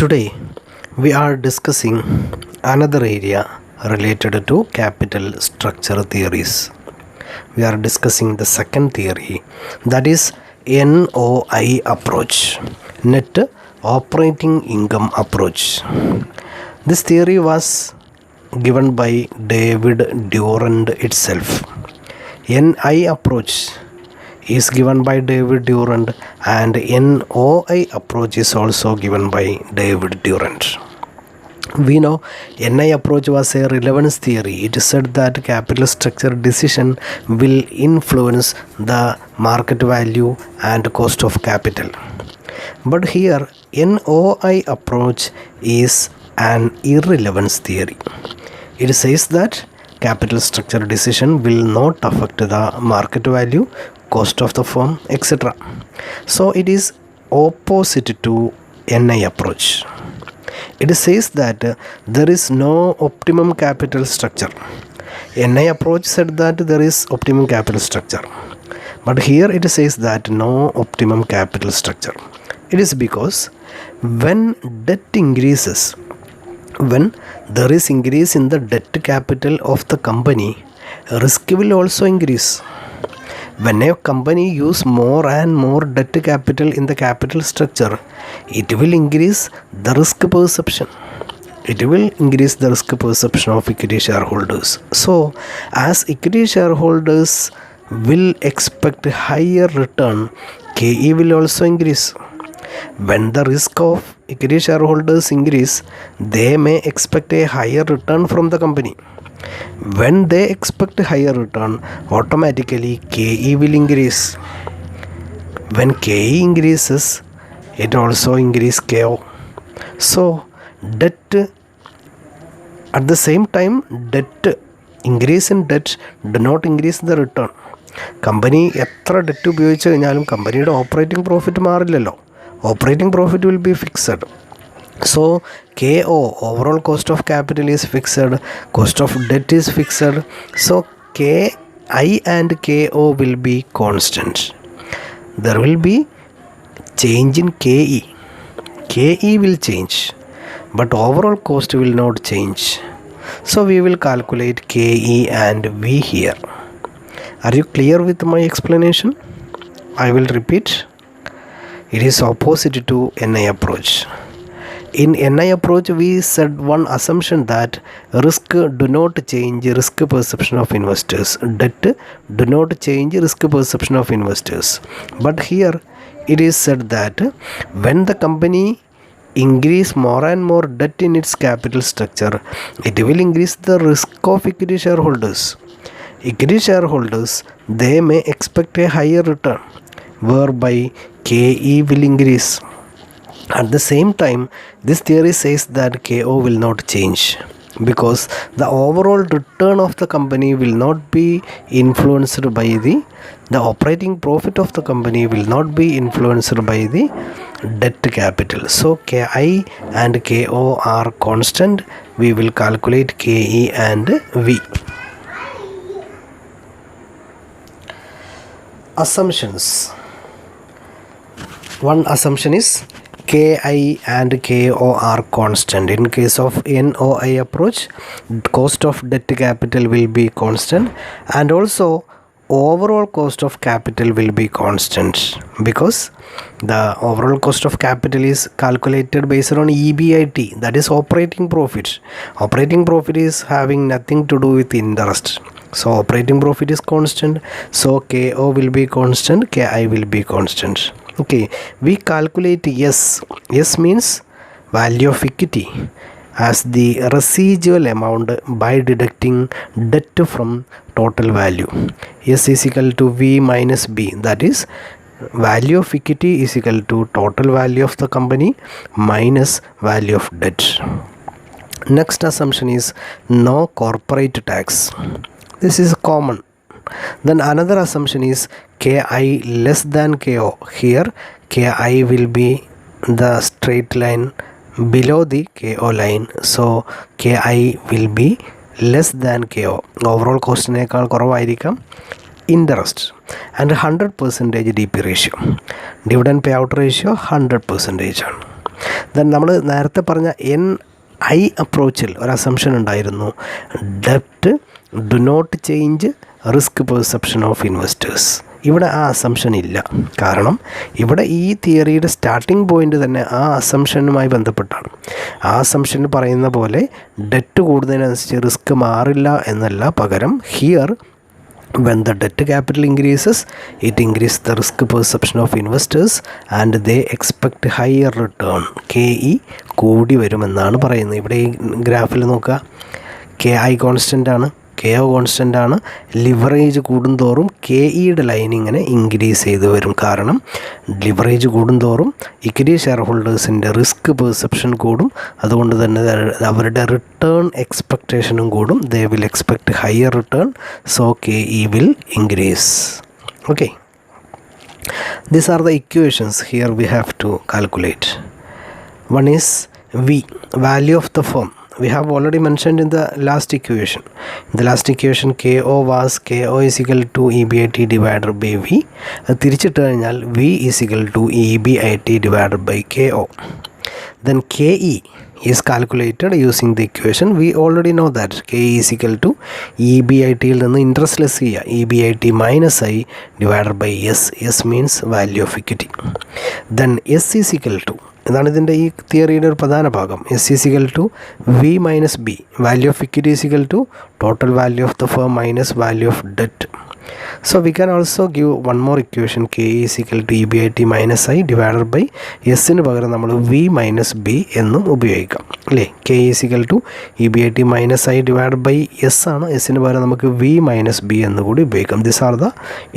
Today we are discussing another area related to capital structure theories. We are discussing the second theory, that is NOI approach, net operating income approach. This theory was given by David Durand itself. NI approach is given by David Durand and NOI approach is also given by David Durand. We know NI approach was a relevance theory. It said that capital structure decision will influence the market value and cost of capital. But here NOI approach is an irrelevance theory. It says that capital structure decision will not affect the market value, cost of the firm, etc. So it is opposite to NI approach. It says that there is no optimum capital structure. NI approach said that there is optimum capital structure. But here it says that no optimum capital structure. It is because when debt increases, when there is increase in the debt capital of the company, risk will also increase. When a company use more and more debt capital in the capital structure, it will increase the risk perception. It will increase the risk perception of equity shareholders. So, as equity shareholders will expect higher return, KE will also increase. When the risk of equity shareholders increase, they may expect a higher return from the company. When they expect a higher return, automatically KE will increase. When KE increases, it also increases KO. So, debt at the same time, increase in debt do not increase the return. Company എത്ര debt ഉപയോഗിച്ച് കഴിഞ്ഞാലും കമ്പനിയുടെ operating profit മാറില്ലല്ലോ. Operating profit will be fixed. So KO, overall cost of capital, is fixed, cost of debt is fixed. So KI and KO will be constant. There will be change in KE. KE will change, but overall cost will not change. So we will calculate KE and V here. Are you clear with my explanation? I will repeat. It is opposite to NI approach. In NI approach, we said one assumption that risk do not change risk perception of investors. Debt do not change risk perception of investors. But here it is said that when the company increase more and more debt in its capital structure, it will increase the risk of equity shareholders. Equity shareholders, they may expect a higher return, whereby KE will increase. At the same time, this theory says that KO will not change because the overall return of the company will not be influenced by the operating profit of the company will not be influenced by the debt capital. So KI and KO are constant. We will calculate KE and V. Assumptions. One assumption is KI and KO are constant. In case of NOI approach, cost of debt capital will be constant and also overall cost of capital will be constant because the overall cost of capital is calculated based on EBIT, that is operating profit. Operating profit is having nothing to do with interest. So operating profit is constant. So KO will be constant, KI will be constant. Okay, we calculate S. S means value of equity as the residual amount by deducting debt from total value. S is equal to V minus B, that is value of equity is equal to total value of the company minus value of debt. Next assumption is no corporate tax. This is common. Then another assumption is KI less than KO. Here KI will be the straight line below the KO line. So KI will be less than KO. Overall cost നേക്കാൾ കുറവായിരിക്കും interest. And 100% DP ratio. Dividend payout ratio 100%. Then നമ്മൾ നേരത്തെ പറഞ്ഞ NI അപ്രോച്ചിൽ ഒരു assumption ഉണ്ടായിരുന്നു, ഡെപ്റ്റ് do not change risk perception of investors. ഇവിടെ ആ അസംഷൻ ഇല്ല. കാരണം ഇവിടെ ഈ തിയറിയുടെ സ്റ്റാർട്ടിംഗ് പോയിൻ്റ് തന്നെ ആ അസംഷനുമായി ബന്ധപ്പെട്ടാണ്. ആ അസംഷൻ പറയുന്ന പോലെ ഡെറ്റ് കൂടുന്നതിനനുസരിച്ച് റിസ്ക് മാറില്ല എന്നല്ല, പകരം here when the debt capital increases, it increases the risk perception of investors and they expect higher return. KE കൂടി വരുമെന്നാണ് പറയുന്നത്. ഇവിടെ ഈ ഗ്രാഫിൽ നോക്കുക, KI കോൺസ്റ്റൻ്റ് ആണ്, KO കോൺസ്റ്റൻ്റ് ആണ്. ലിവറേജ് കൂടുന്തോറും KEയുടെ ലൈൻ ഇങ്ങനെ ഇൻക്രീസ് ചെയ്ത് വരും. കാരണം ലിവറേജ് കൂടുന്തോറും ഇക്വിറ്റി ഷെയർ ഹോൾഡേഴ്സിൻ്റെ റിസ്ക് പെർസെപ്ഷൻ കൂടും. അതുകൊണ്ട് തന്നെ അവരുടെ റിട്ടേൺ എക്സ്പെക്റ്റേഷനും കൂടും. They will expect higher return, so KE will increase. Okay, these are the equations here we have to calculate. One is V, value of the firm. We have already mentioned in the last equation. In the last equation, KO is equal to EBIT divided by V. തിരിച്ചിട്ട് കഴിഞ്ഞാൽ V is equal to EBIT divided by KO. Then KE is calculated using the equation. We already know that KE is equal to EBITയിൽ നിന്ന് interest less ചെയ്യുക, EBIT minus I divided by S. S means value of equity. Then S is equal to, ഇതാണ് ഇതിൻ്റെ ഈ തിയറിയുടെ ഒരു പ്രധാന ഭാഗം. S is equal to V minus B. Value of equity is equal to total value of the firm minus value of debt. So we can also give one more equation, KE is equal to EBIT minus I divided by Sന് പകരം നമ്മൾ V minus B എന്നും ഉപയോഗിക്കാം അല്ലേ. KE is equal to EBIT minus I divided by S ആണ്, Sന് പകരം നമുക്ക് V minus B എന്ന് കൂടി ഉപയോഗിക്കാം. These are the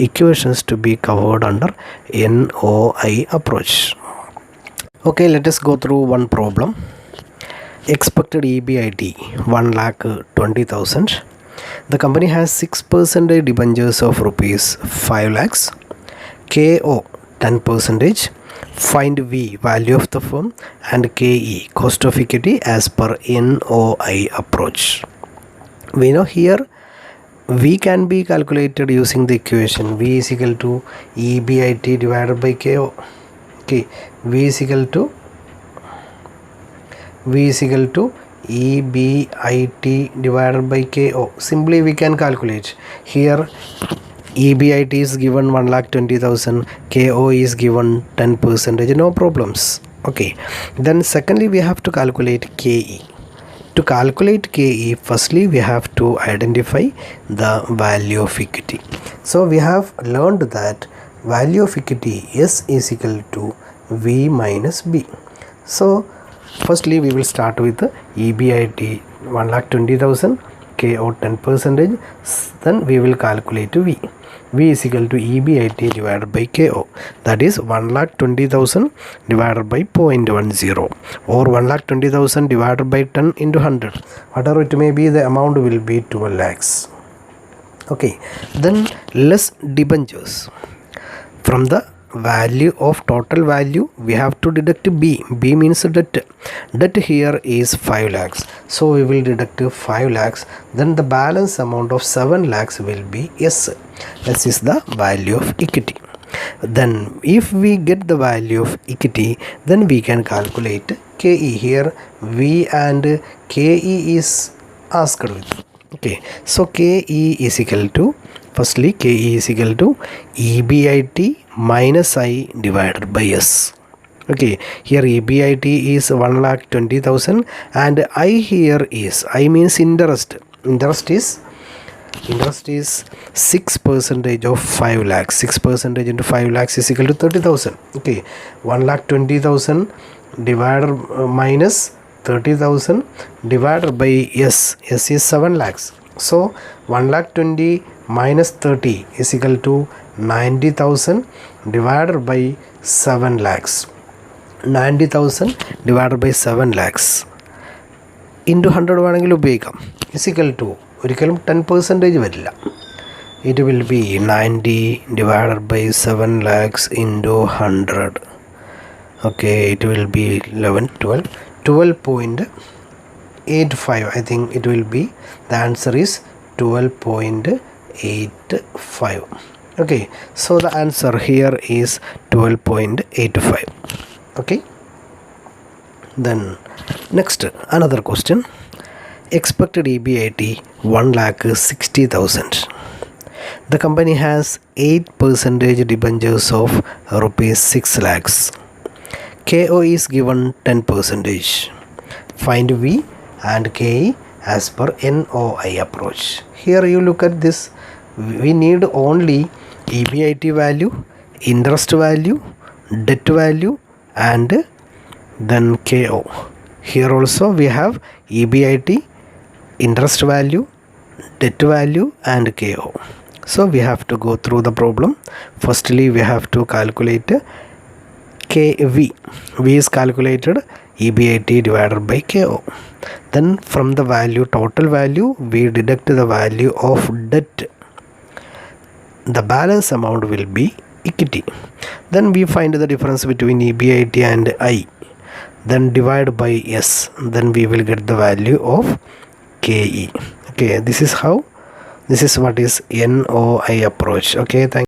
equations to be covered under NOI approach. Okay, let us go through one problem. Expected EBIT 1,20,000. The company has 6% debentures of rupees 5 lakhs. KO 10%. Find V, value of the firm, and KE, cost of equity as per NOI approach. We know here V can be calculated using the equation V is equal to EBIT divided by KO. Okay, V is equal to EBIT divided by KO. Simply we can calculate. Here EBIT is given 1,20,000, KO is given 10%, no problems. Okay, then secondly we have to calculate KE. To calculate KE, firstly we have to identify the value of equity. So we have learned that value of equity S is equal to V minus B. So firstly we will start with the EBIT 1,20,000, KO 10%. Then we will calculate V. V is equal to EBIT divided by KO. That is 1,20,000 divided by 0.10 or 1,20,000 divided by 10 into 100. Whatever it may be, the amount will be 12 lakhs. Okay, then less debentures. From the value of total value we have to deduct B. B means debt. Debt here is 5 lakhs. So we will deduct 5 lakhs. Then the balance amount of 7 lakhs will be S. S is the value of equity. Then if we get the value of equity, then we can calculate KE. Here V and KE is asked with. Okay, so KE is equal to, firstly KE is equal to EBIT minus I divided by S. Okay, here EBIT is 1,20,000 and I here is, I means interest. Interest is 6% of 5 lakhs. 6% into 5 lakhs is equal to 30,000. Okay, 1,20,000 divided minus 30,000 divided by S. S is 7 lakhs. So 1,20,000 minus 30 is equal to 90,000 divided by 7 lakhs. 90,000 divided by 7 lakhs into 100 വേണമെങ്കിൽ ഉപയോഗിക്കാം. is equal to, ഒരിക്കലും 10% വരില്ല. It will be 90 divided by 7 lakhs into 100. Okay, it will be 12.85. I think it will be, the answer is 12.85. Okay, so the answer here is 12.85. Okay, Then next, another question. Expected EBIT 1,60,000. The company has 8% debentures of rupees 6 lakhs. KO is given 10%. Find V and KE as per NOI approach. Here you look at this. We need only EBIT value, interest value, debt value, and then KO. Here also we have EBIT, interest value, debt value, and KO. So we have to go through the problem. Firstly, we have to calculate KV. V is calculated EBIT divided by KO. Then from the value, total value, we deduct the value of debt. The balance amount will be equity. Then we find the difference between EBIT and I. Then divide by S. Then we will get the value of KE. Okay, this is what is NOI approach. Okay, thank you.